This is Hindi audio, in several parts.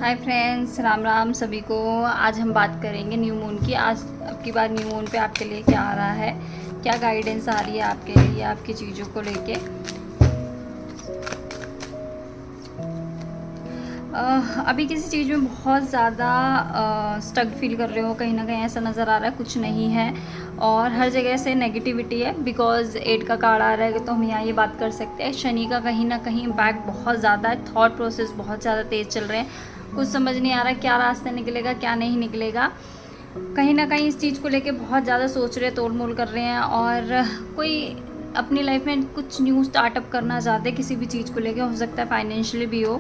हाय फ्रेंड्स, राम राम सभी को। आज हम बात करेंगे न्यू मून की। आज अब की बार न्यू मून पे आपके लिए क्या आ रहा है, क्या गाइडेंस आ रही है आपके लिए, आपकी चीज़ों को लेके। अभी किसी चीज़ में बहुत ज़्यादा स्टक फील कर रहे हो, कहीं ना कहीं ऐसा नज़र आ रहा है कुछ नहीं है और हर जगह से नेगेटिविटी है। बिकॉज 8 का कार्ड आ रहा है तो हम यहाँ ये बात कर सकते हैं, शनि का कहीं ना कहीं इम्पैक्ट बहुत ज़्यादा है। थॉट प्रोसेस बहुत ज़्यादा तेज़ चल रहे हैं, कुछ समझ नहीं आ रहा क्या रास्ता निकलेगा क्या नहीं निकलेगा। कहीं ना कहीं इस चीज़ को लेके बहुत ज़्यादा सोच रहे, तोड़ मोल कर रहे हैं और कोई अपनी लाइफ में कुछ न्यू स्टार्टअप करना चाहते हैं किसी भी चीज़ को लेके। हो सकता है फाइनेंशियली भी हो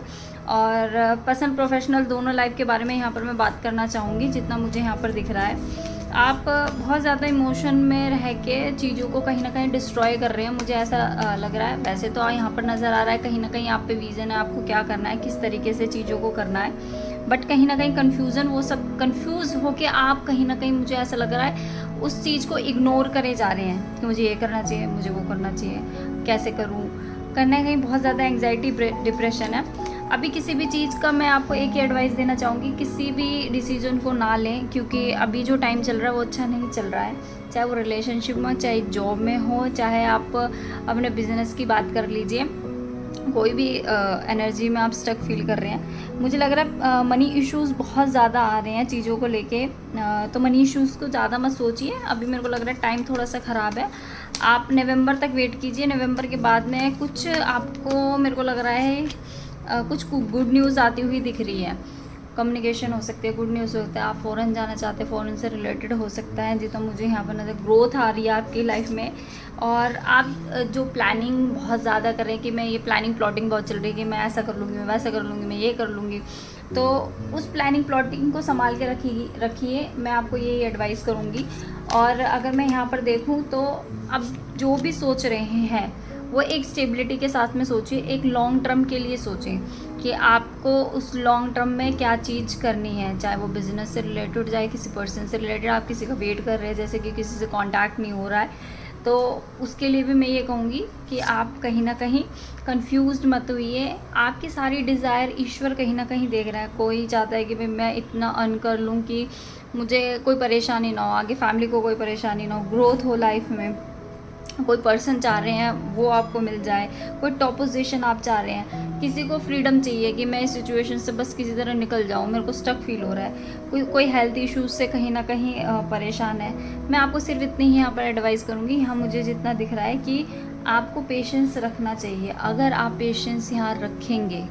और पर्सनल प्रोफेशनल दोनों लाइफ के बारे में यहाँ पर मैं बात करना चाहूँगी जितना मुझे यहाँ पर दिख रहा है। आप बहुत ज़्यादा इमोशन में रह के चीज़ों को कहीं ना कहीं डिस्ट्रॉय कर रहे हैं, मुझे ऐसा लग रहा है। वैसे तो यहाँ पर नज़र आ रहा है कहीं ना कहीं आप पे विज़न है, आपको क्या करना है, किस तरीके से चीज़ों को करना है। बट कहीं ना कहीं कन्फ्यूज़न, वो सब कन्फ्यूज़ होके आप कहीं ना कहीं, मुझे ऐसा लग रहा है उस चीज़ को इग्नोर करे जा रहे हैं कि मुझे ये करना चाहिए, मुझे वो करना चाहिए, कैसे करूँ। कहीं ना कहीं बहुत ज़्यादा एंग्जाइटी डिप्रेशन है। अभी किसी भी चीज़ का मैं आपको एक ही एडवाइस देना चाहूँगी, किसी भी डिसीजन को ना लें, क्योंकि अभी जो टाइम चल रहा है वो अच्छा नहीं चल रहा है। चाहे वो रिलेशनशिप में, चाहे जॉब में हो, चाहे आप अपने बिजनेस की बात कर लीजिए, कोई भी एनर्जी में आप स्टक फील कर रहे हैं। मुझे लग रहा है मनी इश्यूज़ बहुत ज़्यादा आ रहे हैं चीज़ों को लेके। तो मनी इश्यूज़ को ज़्यादा मत सोचिए, अभी मेरे को लग रहा है टाइम थोड़ा सा ख़राब है। आप नवंबर तक वेट कीजिए, नवंबर के बाद में कुछ आपको, मेरे को लग रहा है कुछ गुड न्यूज़ आती हुई दिख रही है। कम्युनिकेशन हो सकती है, गुड न्यूज़ हो सकता है, आप फ़ॉरेन जाना चाहते हैं, फ़ॉरेन से रिलेटेड हो सकता है जितना मुझे यहाँ पर नज़र, ग्रोथ आ रही है आपकी लाइफ में। और आप जो प्लानिंग बहुत ज़्यादा करें कि मैं ये प्लानिंग प्लॉटिंग बहुत चल रही है कि मैं ऐसा कर लूँगी, मैं वैसा कर लूँगी, मैं ये कर लूँगी, तो उस प्लानिंग प्लॉटिंग को संभाल के रखिए, मैं आपको यही एडवाइस करूँगी। और अगर मैं यहाँ पर देखूँ तो अब जो भी सोच रहे हैं वो एक स्टेबिलिटी के साथ में सोचिए, एक लॉन्ग टर्म के लिए सोचें कि आपको उस लॉन्ग टर्म में क्या चीज़ करनी है। चाहे वो बिज़नेस से रिलेटेड, चाहे किसी पर्सन से रिलेटेड, आप किसी का वेट कर रहे हैं, जैसे कि किसी से कांटेक्ट नहीं हो रहा है, तो उसके लिए भी मैं ये कहूँगी कि आप कहीं ना कहीं कंफ्यूज्ड मत होइए। आपकी सारी डिज़ायर ईश्वर कहीं ना कहीं देख रहा है। कोई चाहता है कि भाई मैं इतना अर्न कर लूँ कि मुझे कोई परेशानी ना हो, आगे फैमिली को कोई परेशानी ना हो, ग्रोथ हो लाइफ में। कोई पर्सन चाह रहे हैं वो आपको मिल जाए, कोई टॉप पोजीशन आप चाह रहे हैं, किसी को फ्रीडम चाहिए कि मैं इस सिचुएशन से बस किसी तरह निकल जाऊं, मेरे को स्टक फील हो रहा है, कोई हेल्थ इश्यूज से कहीं ना कहीं परेशान है। मैं आपको सिर्फ इतनी ही यहाँ पर एडवाइस करूँगी, यहाँ मुझे जितना दिख रहा है कि आपको पेशेंस रखना चाहिए। अगर आप पेशेंस यहाँ रखेंगे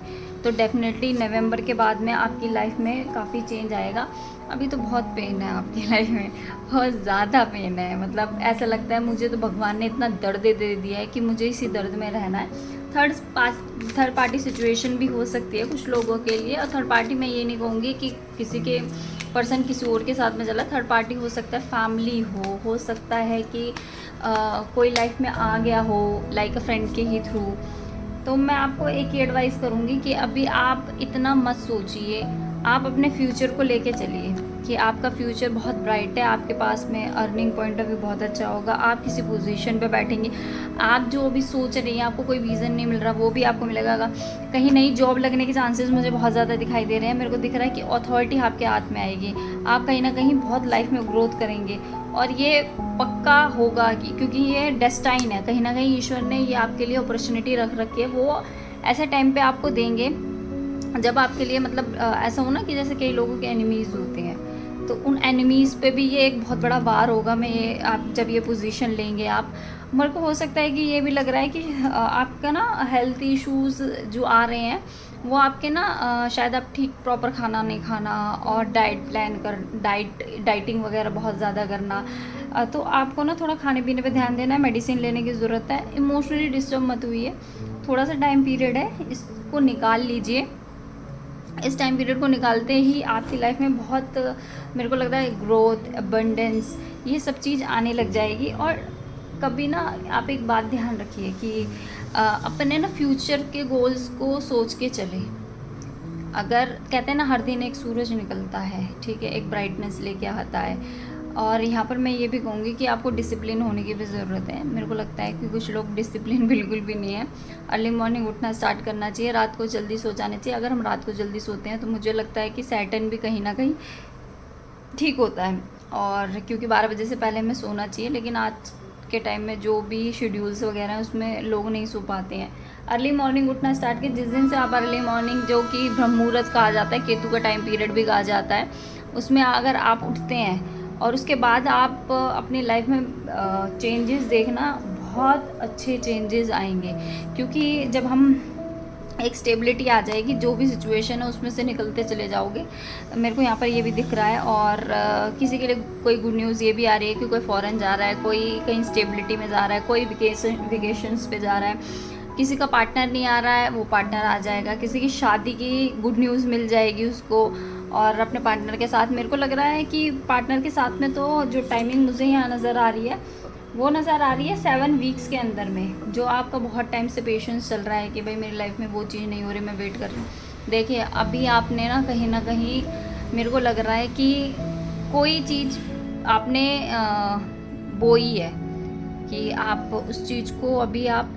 तो डेफिनेटली नवंबर के बाद में आपकी लाइफ में काफ़ी चेंज आएगा। अभी तो बहुत पेन है आपकी लाइफ में, बहुत ज़्यादा पेन है। मतलब ऐसा लगता है मुझे तो भगवान ने इतना दर्द दे दिया है कि मुझे इसी दर्द में रहना है। थर्ड पार्टी सिचुएशन भी हो सकती है कुछ लोगों के लिए, और थर्ड पार्टी मैं ये नहीं कहूँगी कि किसी के पर्सन किसी और के साथ में चला। थर्ड पार्टी हो सकता है फैमिली हो सकता है कि कोई लाइफ में आ गया हो, लाइक अ फ्रेंड के ही थ्रू। तो मैं आपको एक ही एडवाइस करूँगी कि अभी आप इतना मत सोचिए, आप अपने फ्यूचर को लेके चलिए कि आपका फ्यूचर बहुत ब्राइट है। आपके पास में अर्निंग पॉइंट ऑफ व्यू बहुत अच्छा होगा, आप किसी पोजीशन पे बैठेंगे। आप जो भी सोच रही हैं, आपको कोई विज़न नहीं मिल रहा, वो भी आपको मिलेगा। कहीं नई जॉब लगने के चांसेस मुझे बहुत ज़्यादा दिखाई दे रहे हैं। मेरे को दिख रहा है कि अथॉरिटी आपके हाथ में आएगी, आप कहीं ना कहीं बहुत लाइफ में ग्रोथ करेंगे और ये पक्का होगा कि, क्योंकि ये डेस्टाइन है, कहीं ना कहीं ईश्वर ने ये आपके लिए अपॉर्चुनिटी रख रखी है। वो ऐसे टाइम पे आपको देंगे जब आपके लिए, मतलब ऐसा हो ना कि जैसे कई लोगों के एनिमीज़ होते हैं, तो उन एनिमीज़ पे भी ये एक बहुत बड़ा वार होगा। मैं ये, आप जब ये पोजीशन लेंगे, आप, मेरे को हो सकता है कि ये भी लग रहा है कि आपका ना हेल्थ इश्यूज़ जो आ रहे हैं वो आपके ना शायद आप ठीक प्रॉपर खाना नहीं खाना और डाइटिंग वगैरह बहुत ज़्यादा करना। तो आपको ना थोड़ा खाने पीने पे ध्यान देना है, मेडिसिन लेने की ज़रूरत है। इमोशनली डिस्टर्ब मत हुई, थोड़ा सा टाइम पीरियड है, इसको निकाल लीजिए। इस टाइम पीरियड को निकालते ही आपकी लाइफ में बहुत, मेरे को लगता है ग्रोथ, अबंडेंस, ये सब चीज़ आने लग जाएगी। और कभी ना आप एक बात ध्यान रखिए कि अपने ना फ्यूचर के गोल्स को सोच के चले। अगर कहते हैं ना हर दिन एक सूरज निकलता है, ठीक है, एक ब्राइटनेस लेके आता है, और यहाँ पर मैं ये भी कहूँगी कि आपको डिसिप्लिन होने की भी ज़रूरत है। मेरे को लगता है कि कुछ लोग डिसिप्लिन बिल्कुल भी नहीं है। अर्ली मॉर्निंग उठना स्टार्ट करना चाहिए, रात को जल्दी सो जाना चाहिए। अगर हम रात को जल्दी सोते हैं तो मुझे लगता है कि सैटर्न भी कहीं ना कहीं ठीक होता है, और क्योंकि 12 बजे से पहले हमें सोना चाहिए। लेकिन आज के टाइम में जो भी शेड्यूल्स वगैरह हैं उसमें लोग नहीं सो पाते हैं। अर्ली मॉर्निंग उठना स्टार्ट किए, जिस दिन से आप अर्ली मॉर्निंग, जो कि ब्रह्म मुहूर्त कहा जाता है, केतु का टाइम पीरियड भी कहा जाता है, उसमें अगर आप उठते हैं और उसके बाद आप अपनी लाइफ में चेंजेस देखना, बहुत अच्छे चेंजेस आएंगे। क्योंकि जब हम एक स्टेबिलिटी आ जाएगी, जो भी सिचुएशन है उसमें से निकलते चले जाओगे। मेरे को यहाँ पर ये भी दिख रहा है। और किसी के लिए कोई गुड न्यूज़ ये भी आ रही है कि कोई फॉरेन जा रहा है, कोई कहीं स्टेबिलिटी में जा रहा है, कोई वेकेशंस पे जा रहा है। किसी का पार्टनर नहीं आ रहा है, वो पार्टनर आ जाएगा। किसी की शादी की गुड न्यूज़ मिल जाएगी उसको, और अपने पार्टनर के साथ। मेरे को लग रहा है कि पार्टनर के साथ में तो जो टाइमिंग मुझे यहाँ नज़र आ रही है वो नज़र आ रही है 7 वीक्स के अंदर में। जो आपका बहुत टाइम से पेशेंस चल रहा है कि भाई मेरी लाइफ में वो चीज़ नहीं हो रही, मैं वेट कर रही हूँ। देखिए अभी आपने ना कहीं मेरे को लग रहा है कि कोई चीज़ आपने बोई है, कि आप उस चीज़ को अभी आप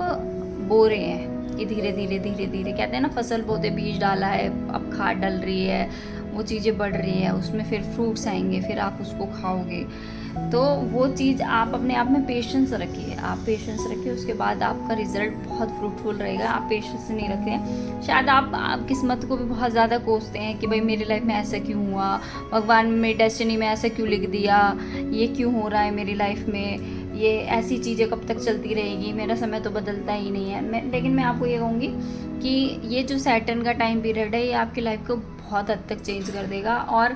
बो रहे हैं कि धीरे धीरे धीरे धीरे, कहते हैं ना फसल बोते बीज डाला है, अब खाद डल रही है, वो चीज़ें बढ़ रही है, उसमें फिर फ्रूट्स आएंगे, फिर आप उसको खाओगे। तो वो चीज़ आप अपने आप में पेशेंस रखिए, आप पेशेंस रखिए, उसके बाद आपका रिजल्ट बहुत फ्रूटफुल रहेगा। आप पेशेंस नहीं रखते हैं, शायद आप किस्मत को भी बहुत ज़्यादा कोसते हैं कि भाई मेरी लाइफ में ऐसा क्यों हुआ, भगवान मेरी डेस्टिनी में ऐसा क्यों लिख दिया, ये क्यों हो रहा है मेरी लाइफ में, ये ऐसी चीज़ें कब तक चलती रहेगी, मेरा समय तो बदलता ही नहीं है। लेकिन मैं आपको ये कहूँगी कि ये जो सैटर्न का टाइम पीरियड है, ये आपकी लाइफ को बहुत हद तक चेंज कर देगा। और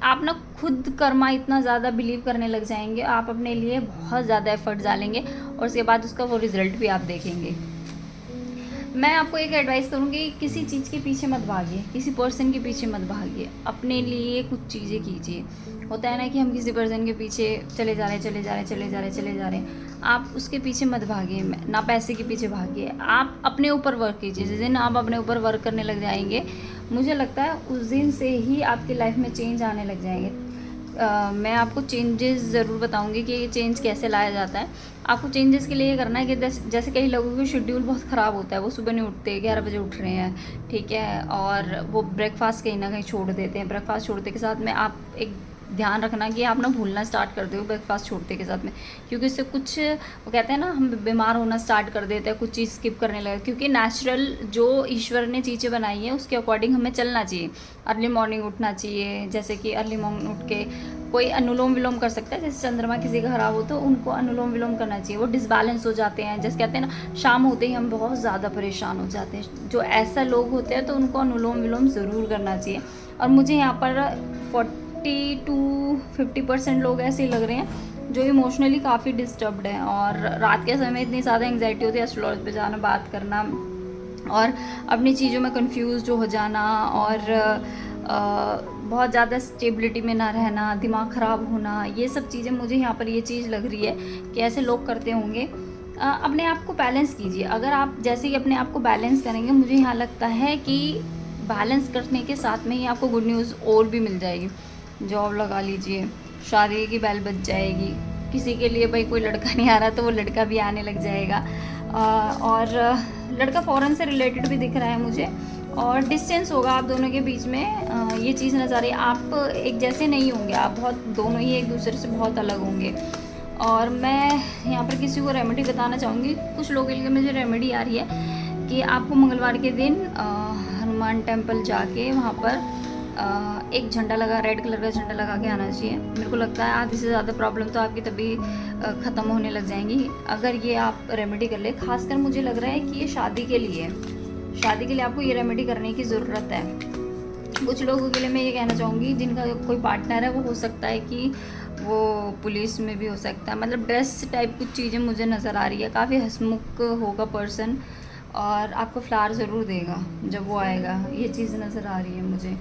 आप ना खुद कर्मा इतना ज़्यादा बिलीव करने लग जाएंगे, आप अपने लिए बहुत ज़्यादा एफर्ट डालेंगे, और उसके बाद उसका वो रिज़ल्ट भी आप देखेंगे। मैं आपको एक एडवाइस करूँगी, किसी चीज़ के पीछे मत भागिए, किसी पर्सन के पीछे मत भागिए, अपने लिए कुछ चीज़ें कीजिए। होता है ना कि हम किसी पर्सन के पीछे चले जा रहे हैं, आप उसके पीछे मत भागिए, ना पैसे के पीछे भागिए, आप अपने ऊपर वर्क कीजिए। जिस दिन आप अपने ऊपर वर्क करने लग जाएंगे, मुझे लगता है उस दिन से ही आपकी लाइफ में चेंज आने लग जाएंगे। मैं आपको चेंजेस ज़रूर बताऊंगी कि ये चेंज कैसे लाया जाता है। आपको चेंजेस के लिए ये करना है कि जैसे कई लोगों का शेड्यूल बहुत ख़राब होता है, वो सुबह नहीं उठते, 11 बजे उठ रहे हैं, ठीक है, और वो ब्रेकफास्ट कहीं ना कहीं छोड़ देते हैं। ब्रेकफास्ट छोड़ते के साथ में आप एक ध्यान रखना कि आप ना भूलना स्टार्ट कर दो ब्रेकफास्ट छोड़ते के साथ में, क्योंकि इससे कुछ, वो कहते हैं ना, हम बीमार होना स्टार्ट कर देते हैं, कुछ चीज़ स्किप करने लगे। क्योंकि नेचुरल जो ईश्वर ने चीज़ें बनाई हैं उसके अकॉर्डिंग हमें चलना चाहिए। अर्ली मॉर्निंग उठना चाहिए, जैसे कि अर्ली मॉर्निंग उठ के कोई अनुलोम विलोम कर सकता है। जैसे चंद्रमा किसी का खराब हो तो उनको अनुलोम विलोम करना चाहिए, वो डिसबैलेंस हो जाते हैं। जैसे कहते हैं ना, शाम होते ही हम बहुत ज़्यादा परेशान हो जाते हैं, जो ऐसा लोग होते हैं तो उनको अनुलोम विलोम ज़रूर करना चाहिए। और मुझे यहाँ पर 40 to 50% लोग ऐसे लग रहे हैं जो इमोशनली काफ़ी डिस्टर्ब्ड हैं, और रात के समय इतनी ज़्यादा एंग्जाइटी होती है, एस्ट्रोलॉजी पे जाना, बात करना, और अपनी चीज़ों में कंफ्यूज हो जाना, और बहुत ज़्यादा स्टेबिलिटी में ना रहना, दिमाग ख़राब होना, ये सब चीज़ें मुझे यहाँ पर ये चीज़ लग रही है कि ऐसे लोग करते होंगे। अपने आप को बैलेंस कीजिए। अगर आप जैसे ही अपने आप को बैलेंस करेंगे, मुझे यहाँ लगता है कि बैलेंस करने के साथ में ही आपको गुड न्यूज़ और भी मिल जाएगी। जॉब लगा लीजिए, शादी की बेल बज जाएगी, किसी के लिए भाई कोई लड़का नहीं आ रहा तो वो लड़का भी आने लग जाएगा, और लड़का फ़ॉरेन से रिलेटेड भी दिख रहा है मुझे, और डिस्टेंस होगा आप दोनों के बीच में। ये चीज़ नज़र आ रही है, आप एक जैसे नहीं होंगे, आप बहुत दोनों ही एक दूसरे से बहुत अलग होंगे। और मैं यहाँ पर किसी को रेमेडी बताना चाहूँगी। कुछ लोगों के लिए मुझे रेमेडी आ रही है कि आपको मंगलवार के दिन हनुमान टेम्पल जाके वहाँ पर एक झंडा लगा, रेड कलर का झंडा लगा के आना चाहिए। मेरे को लगता है आधी से ज़्यादा प्रॉब्लम तो आपकी तभी ख़त्म होने लग जाएंगी अगर ये आप रेमेडी कर ले। खासकर मुझे लग रहा है कि ये शादी के लिए आपको ये रेमेडी करने की ज़रूरत है। कुछ लोगों के लिए मैं ये कहना चाहूँगी जिनका कोई पार्टनर है, वो हो सकता है कि वो पुलिस में भी हो सकता है, मतलब ड्रेस टाइप कुछ चीज़ें मुझे नज़र आ रही है। काफ़ी हंसमुख होगा पर्सन, और आपको फ्लावर ज़रूर देगा जब वो आएगा, ये चीज़ नज़र आ रही है मुझे।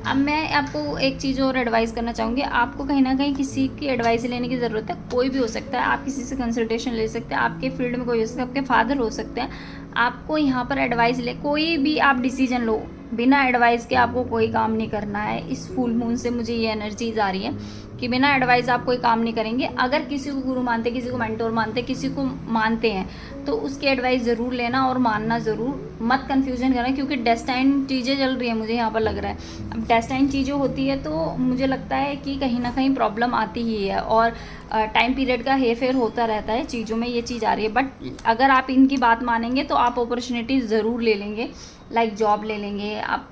अब मैं आपको एक चीज़ और एडवाइस करना चाहूँगी। आपको कहीं ना कहीं किसी की एडवाइस लेने की ज़रूरत है। कोई भी हो सकता है, आप किसी से कंसल्टेशन ले सकते हैं, आपके फील्ड में कोई हो सकता है, आपके फादर हो सकते हैं, आपको यहाँ पर एडवाइस ले, कोई भी आप डिसीजन लो, बिना एडवाइस के आपको कोई काम नहीं करना है। इस फुल मून से मुझे ये एनर्जीज आ रही है कि बिना एडवाइस आप कोई काम नहीं करेंगे। अगर किसी को गुरु मानते, किसी को मेंटोर मानते, किसी को मानते हैं तो उसकी एडवाइस ज़रूर लेना और मानना ज़रूर, मत कन्फ्यूजन करना, क्योंकि डेस्टाइन चीज़ें चल रही है मुझे यहाँ पर लग रहा है। अब डेस्टाइन चीज़ें होती है तो मुझे लगता है कि कहीं ना कहीं प्रॉब्लम आती ही है और टाइम पीरियड का हेर फेर होता रहता है चीज़ों में, ये चीज़ आ रही है। बट अगर आप इनकी बात मानेंगे तो आप अपॉर्चुनिटी ज़रूर ले लेंगे, लाइक जॉब ले लेंगे, आप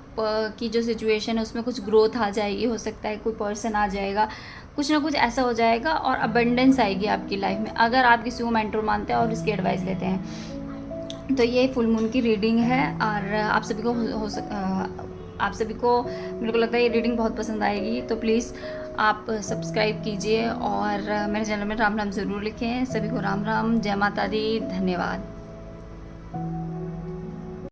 की जो सिचुएशन है उसमें कुछ ग्रोथ आ जाएगी, हो सकता है कोई पर्सन आ जाएगा, कुछ ना कुछ ऐसा हो जाएगा और अबंडेंस आएगी आपकी लाइफ में, अगर आप किसी को मेंटर मानते हैं और इसकी एडवाइस लेते हैं। तो ये फुल मून की रीडिंग है और आप सभी को आप सभी को मेरे को लगता है ये रीडिंग बहुत पसंद आएगी। तो प्लीज़ आप सब्सक्राइब कीजिए और मेरे चैनल में राम राम ज़रूर लिखें। सभी को राम राम, जय माता दी, धन्यवाद।